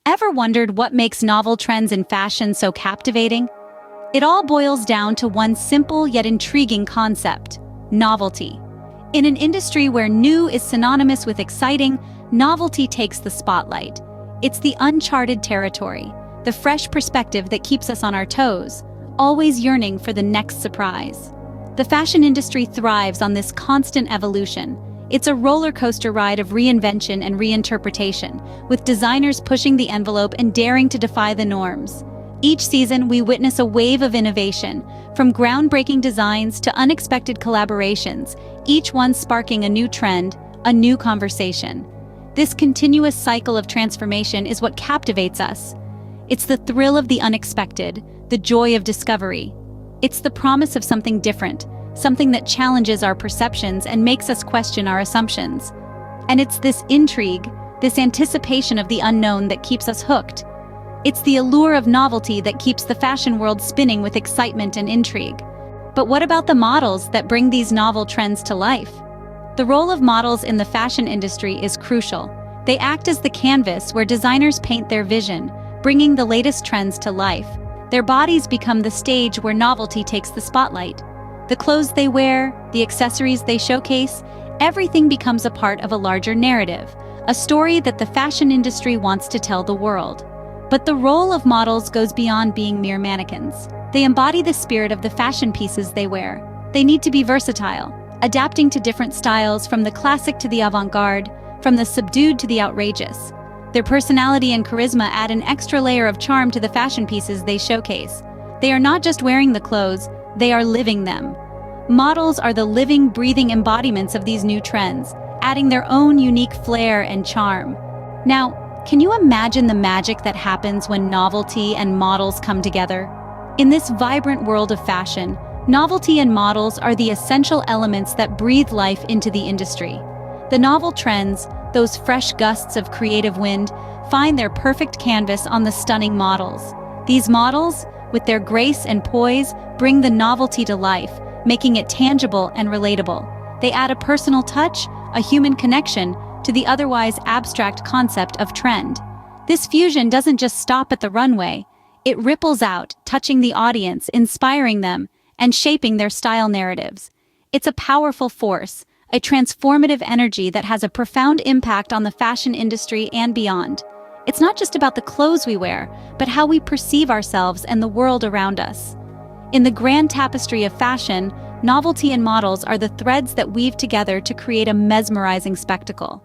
Ever wondered what makes novel trends in fashion so captivating? It all boils down to one simple yet intriguing concept: novelty. In an industry where new is synonymous with exciting, novelty takes the spotlight. It's the uncharted territory, the fresh perspective that keeps us on our toes, always yearning for the next surprise. The fashion industry thrives on this constant evolution. It's a roller coaster ride of reinvention and reinterpretation, with designers pushing the envelope and daring to defy the norms. Each season, we witness a wave of innovation, from groundbreaking designs to unexpected collaborations, each one sparking a new trend, a new conversation. This continuous cycle of transformation is what captivates us. It's the thrill of the unexpected, the joy of discovery. It's the promise of something different, something that challenges our perceptions and makes us question our assumptions. And it's this intrigue, this anticipation of the unknown that keeps us hooked. It's the allure of novelty that keeps the fashion world spinning with excitement and intrigue. But what about the models that bring these novel trends to life? The role of models in the fashion industry is crucial. They act as the canvas where designers paint their vision, bringing the latest trends to life. Their bodies become the stage where novelty takes the spotlight. The clothes they wear, the accessories they showcase, everything becomes a part of a larger narrative, a story that the fashion industry wants to tell the world. But the role of models goes beyond being mere mannequins. They embody the spirit of the fashion pieces they wear. They need to be versatile, adapting to different styles, from the classic to the avant-garde, from the subdued to the outrageous. Their personality and charisma add an extra layer of charm to the fashion pieces they showcase. They are not just wearing the clothes, they are living them. Models are the living, breathing embodiments of these new trends, adding their own unique flair and charm. Now, can you imagine the magic that happens when novelty and models come together? In this vibrant world of fashion, novelty and models are the essential elements that breathe life into the industry. The novel trends, those fresh gusts of creative wind, find their perfect canvas on the stunning models. These models, with their grace and poise, bring the novelty to life, making it tangible and relatable. They add a personal touch, a human connection, to the otherwise abstract concept of trend. This fusion doesn't just stop at the runway. It ripples out, touching the audience, inspiring them, and shaping their style narratives. It's a powerful force, a transformative energy that has a profound impact on the fashion industry and beyond. It's not just about the clothes we wear, but how we perceive ourselves and the world around us. In the grand tapestry of fashion, novelty and models are the threads that weave together to create a mesmerizing spectacle.